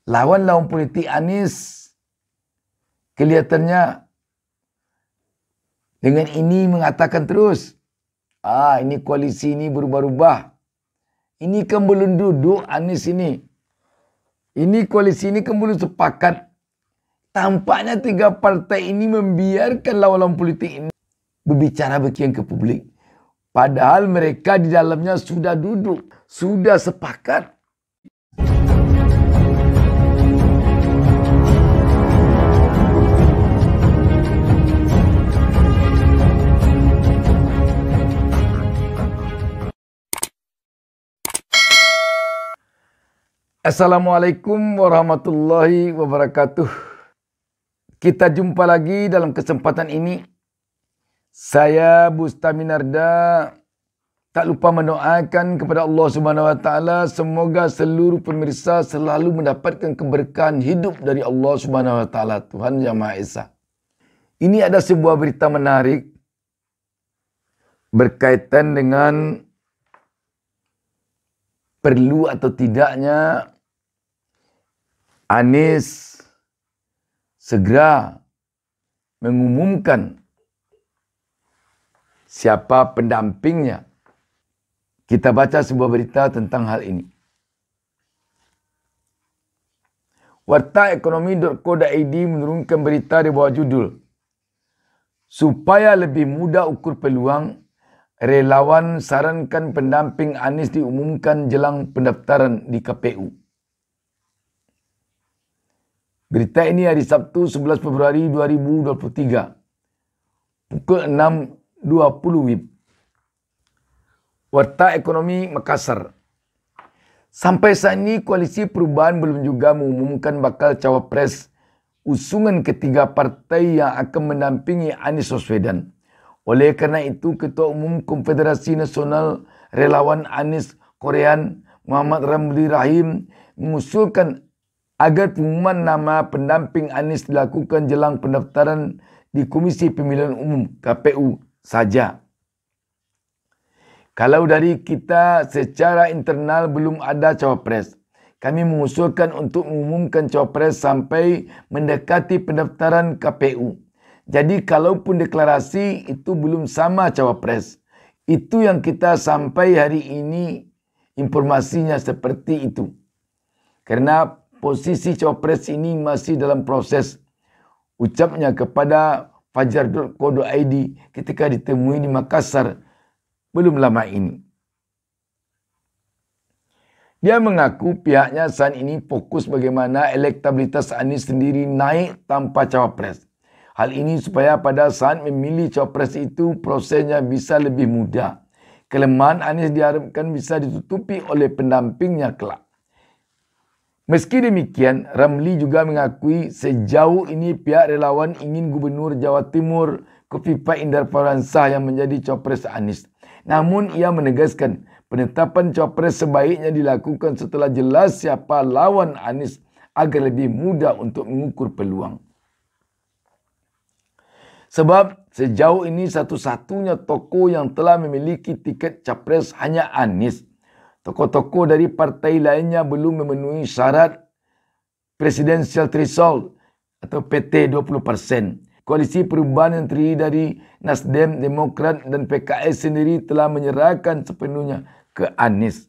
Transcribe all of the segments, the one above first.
lawan politik Anies kelihatannya dengan ini mengatakan terus, ini koalisi ini berubah-ubah. Ini kan belum duduk Anies ini. Ini koalisi ini kan belum sepakat. Tampaknya tiga partai ini membiarkan lawan politik ini berbicara bagian ke publik. Padahal mereka di dalamnya sudah duduk, sudah sepakat. Assalamualaikum warahmatullahi wabarakatuh. Kita jumpa lagi dalam kesempatan ini. Saya Bustami Narda tak lupa mendoakan kepada Allah Subhanahu Wa Taala semoga seluruh pemirsa selalu mendapatkan keberkahan hidup dari Allah Subhanahu Wa Taala, Tuhan Yang Maha Esa. Ini ada sebuah berita menarik berkaitan dengan perlu atau tidaknya Anies segera mengumumkan siapa pendampingnya. Kita baca sebuah berita tentang hal ini. Wartaekonomi.co.id menurunkan berita di bawah judul, supaya lebih mudah ukur peluang, relawan sarankan pendamping Anies diumumkan jelang pendaftaran di KPU. Berita ini hari Sabtu 11 Februari 2023. Pukul 6.20 WIB. Warta Ekonomi Makassar. Sampai saat ini Koalisi Perubahan belum juga mengumumkan bakal cawapres usungan ketiga partai yang akan mendampingi Anies Baswedan. Oleh karena itu, Ketua Umum Konfederasi Nasional Relawan Anies Korean Muhammad Ramli Rahim mengusulkan agar pengumuman nama pendamping Anies dilakukan jelang pendaftaran di Komisi Pemilihan Umum KPU saja. Kalau dari kita secara internal belum ada cawapres, kami mengusulkan untuk mengumumkan cawapres sampai mendekati pendaftaran KPU. Jadi kalaupun deklarasi itu belum sama cawapres. Itu yang kita sampai hari ini informasinya seperti itu. Karena posisi cawapres ini masih dalam proses, ucapnya kepada fajar.co.id ketika ditemui di Makassar belum lama ini. Dia mengaku pihaknya saat ini fokus bagaimana elektabilitas Anies sendiri naik tanpa cawapres. Hal ini supaya pada saat memilih cawapres itu prosesnya bisa lebih mudah. Kelemahan Anies diharapkan bisa ditutupi oleh pendampingnya kelak. Meski demikian, Ramli juga mengakui sejauh ini pihak relawan ingin Gubernur Jawa Timur Kofifa Indar Parawansa yang menjadi cawapres Anies. Namun ia menegaskan penetapan cawapres sebaiknya dilakukan setelah jelas siapa lawan Anies agar lebih mudah untuk mengukur peluang. Sebab sejauh ini satu-satunya tokoh yang telah memiliki tiket capres hanya Anies. Tokoh-tokoh dari partai lainnya belum memenuhi syarat Presidential Threshold atau PT 20%. Koalisi Perubahan yang terdiri dari Nasdem, Demokrat dan PKS sendiri telah menyerahkan sepenuhnya ke Anies.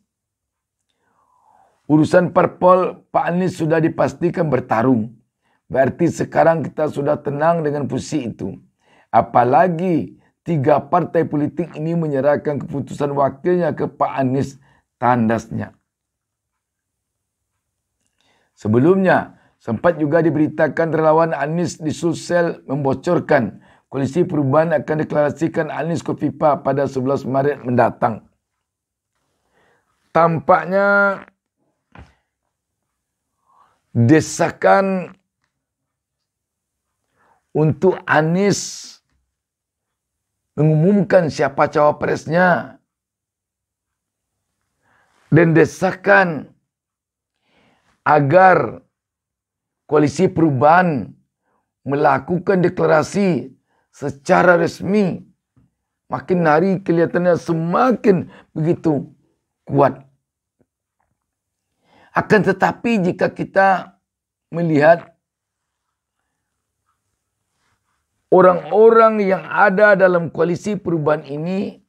Urusan parpol Pak Anies sudah dipastikan bertarung. Berarti sekarang kita sudah tenang dengan posisi itu. Apalagi tiga partai politik ini menyerahkan keputusan wakilnya ke Pak Anies, tandasnya. Sebelumnya, sempat juga diberitakan relawan Anies di Sulsel membocorkan Koalisi Perubahan akan deklarasikan Anies Kofifa pada 11 Maret mendatang. Tampaknya desakan untuk Anies mengumumkan siapa cawapresnya dan desakan agar Koalisi Perubahan melakukan deklarasi secara resmi makin hari kelihatannya semakin begitu kuat. Akan tetapi jika kita melihat orang-orang yang ada dalam koalisi perubahan ini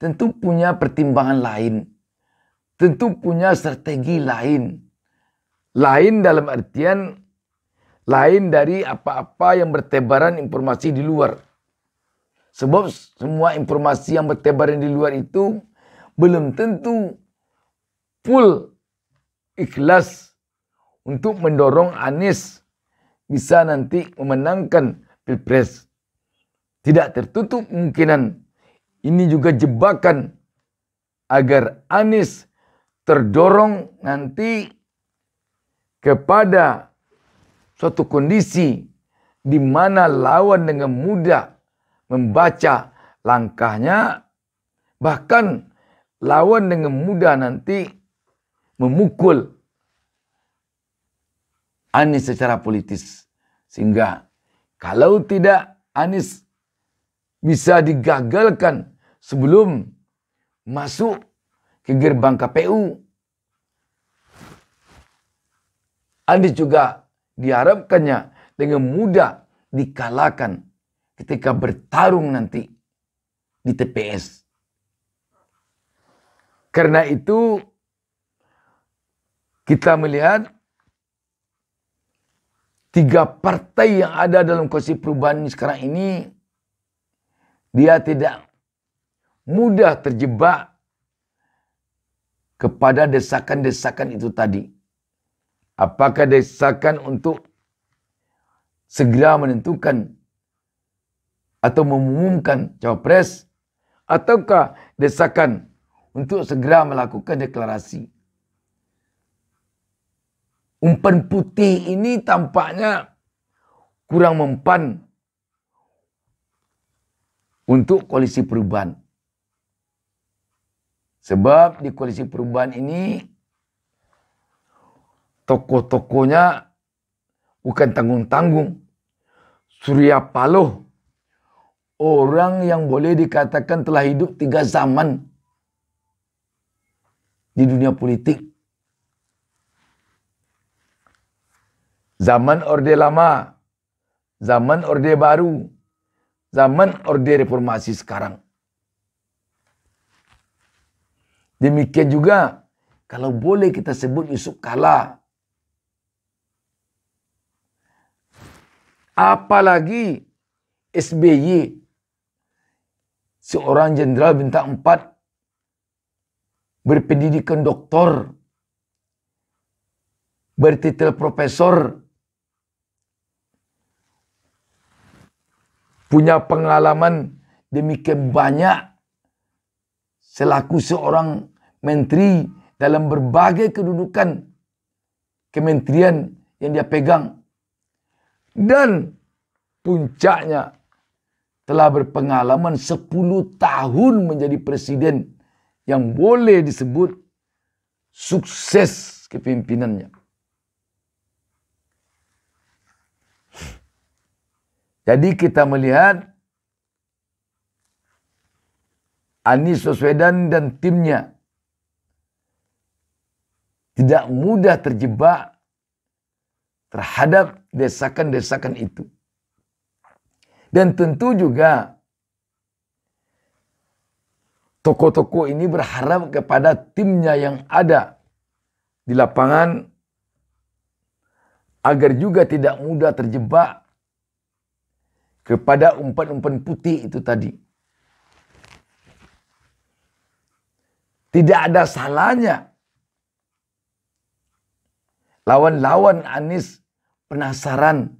tentu punya pertimbangan lain. Tentu punya strategi lain. Lain dalam artian lain dari apa-apa yang bertebaran informasi di luar. Sebab semua informasi yang bertebaran di luar itu belum tentu full ikhlas untuk mendorong Anies bisa nanti memenangkan Pilpres. Tidak tertutup kemungkinan ini juga jebakan agar Anies terdorong nanti kepada suatu kondisi di mana lawan dengan mudah membaca langkahnya, bahkan lawan dengan mudah nanti memukul Anies secara politis. Sehingga kalau tidak Anies bisa digagalkan sebelum masuk ke gerbang KPU, Anies juga diharapkannya dengan mudah dikalahkan ketika bertarung nanti di TPS. Karena itu kita melihat 3 partai yang ada dalam koalisi perubahan sekarang ini, dia tidak mudah terjebak kepada desakan-desakan itu tadi. Apakah desakan untuk segera menentukan atau mengumumkan cawapres, ataukah desakan untuk segera melakukan deklarasi. Umpan putih ini tampaknya kurang mempan untuk koalisi perubahan. Sebab di koalisi perubahan ini tokoh-tokohnya bukan tanggung-tanggung. Surya Paloh, orang yang boleh dikatakan telah hidup 3 zaman di dunia politik. Zaman Orde Lama, zaman Orde Baru, zaman Orde Reformasi sekarang. Demikian juga kalau boleh kita sebut Yusuf Kala. Apalagi SBY, seorang jenderal bintang 4, berpendidikan doktor, bertitel profesor, punya pengalaman demikian banyak selaku seorang menteri dalam berbagai kedudukan kementerian yang dia pegang. Dan puncaknya telah berpengalaman 10 tahun menjadi presiden yang boleh disebut sukses kepemimpinannya. Jadi kita melihat Anies Baswedan dan timnya tidak mudah terjebak terhadap desakan-desakan itu. Dan tentu juga tokoh-tokoh ini berharap kepada timnya yang ada di lapangan agar juga tidak mudah terjebak kepada umpan-umpan putih itu tadi. Tidak ada salahnya lawan-lawan Anies penasaran.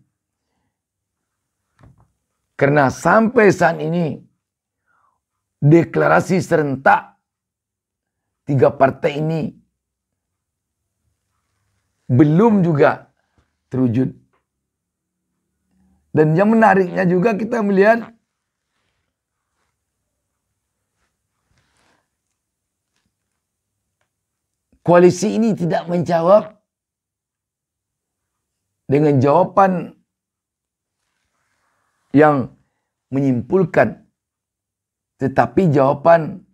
Karena sampai saat ini deklarasi serentak 3 partai ini belum juga terwujud. Dan yang menariknya juga kita melihat koalisi ini tidak menjawab dengan jawaban yang menyimpulkan, tetapi jawaban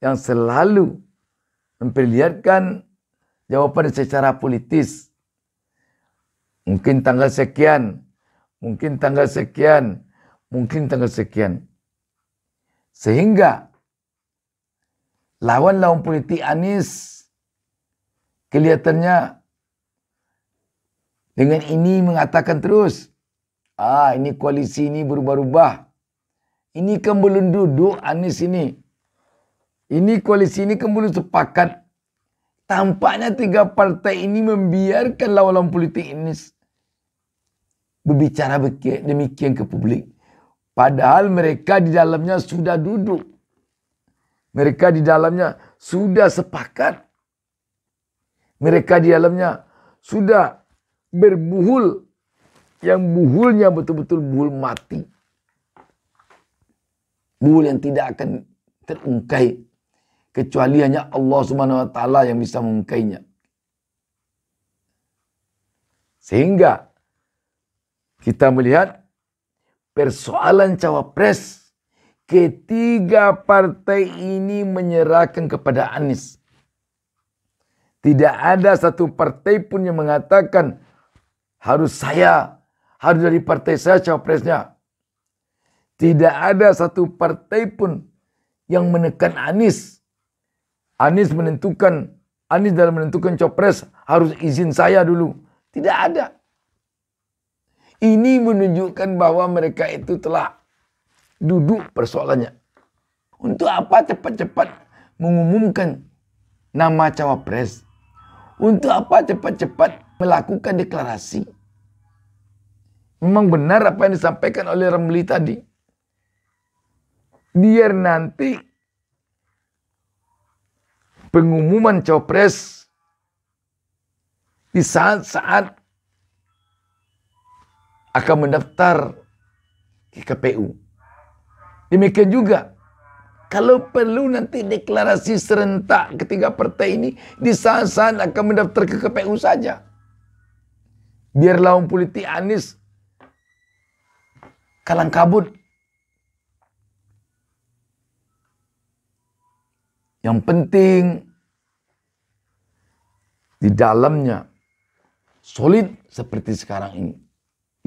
yang selalu memperlihatkan jawaban secara politis. Mungkin tanggal sekian, mungkin tanggal sekian, mungkin tanggal sekian. Sehingga lawan-lawan politik Anies kelihatannya dengan ini mengatakan terus, ini koalisi ini berubah-ubah. Ini kan belum duduk Anies ini. Ini koalisi ini kan belum sepakat. Tampaknya 3 partai ini membiarkan lawan-lawan politik ini berbicara demikian ke publik. Padahal mereka di dalamnya sudah duduk. Mereka di dalamnya sudah sepakat. Mereka di dalamnya sudah berbuhul. Yang buhulnya betul-betul buhul mati. Buhul yang tidak akan terungkai. Kecuali hanya Allah Subhanahu wa Ta'ala yang bisa mengungkainya. Sehingga kita melihat persoalan cawapres, ketiga partai ini menyerahkan kepada Anies. Tidak ada satu partai pun yang mengatakan harus dari partai saya cawapresnya. Tidak ada satu partai pun yang menekan Anies. Anies dalam menentukan cawapres harus izin saya dulu. Tidak ada. Ini menunjukkan bahwa mereka itu telah duduk persoalannya. Untuk apa cepat-cepat mengumumkan nama cawapres? Untuk apa cepat-cepat melakukan deklarasi? Memang benar apa yang disampaikan oleh Ramli tadi. Biar nanti pengumuman cawapres di saat-saat akan mendaftar ke KPU. Demikian juga, kalau perlu nanti deklarasi serentak ketiga partai ini di saat-saat akan mendaftar ke KPU saja. Biar lawan politik Anies kalang kabut. Yang penting di dalamnya solid seperti sekarang ini.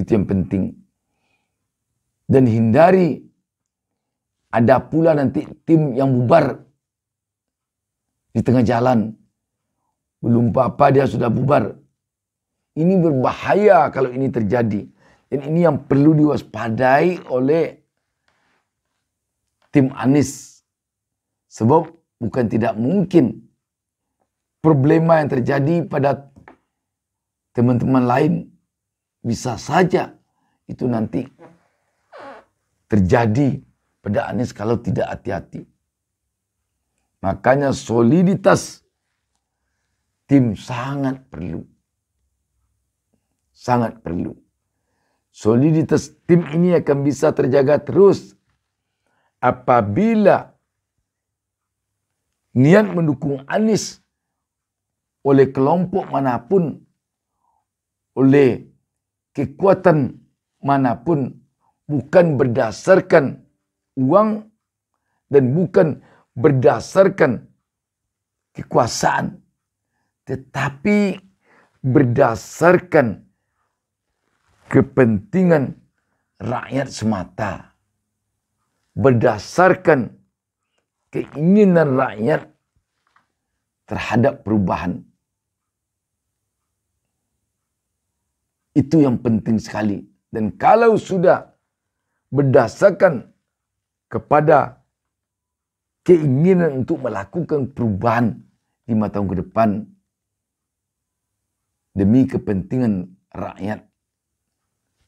Itu yang penting. Dan hindari ada pula nanti tim yang bubar di tengah jalan. Belum apa-apa dia sudah bubar. Ini berbahaya kalau ini terjadi. Dan ini yang perlu diwaspadai oleh tim Anies. Sebab bukan tidak mungkin problema yang terjadi pada teman-teman lain bisa saja itu nanti terjadi pada Anies kalau tidak hati-hati. Makanya soliditas tim sangat perlu. Sangat perlu. Soliditas tim ini akan bisa terjaga terus apabila niat mendukung Anies oleh kelompok manapun, oleh kekuatan manapun, bukan berdasarkan uang dan bukan berdasarkan kekuasaan, tetapi berdasarkan kepentingan rakyat semata, berdasarkan keinginan rakyat terhadap perubahan. Itu yang penting sekali. Dan kalau sudah berdasarkan kepada keinginan untuk melakukan perubahan 5 tahun ke depan demi kepentingan rakyat,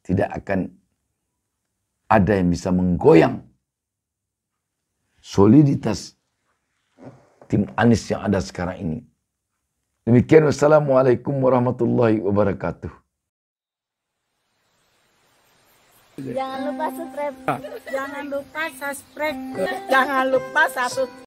tidak akan ada yang bisa menggoyang soliditas tim Anies yang ada sekarang ini. Demikian, wassalamualaikum warahmatullahi wabarakatuh. Jangan lupa subscribe. Jangan lupa subscribe. Jangan lupa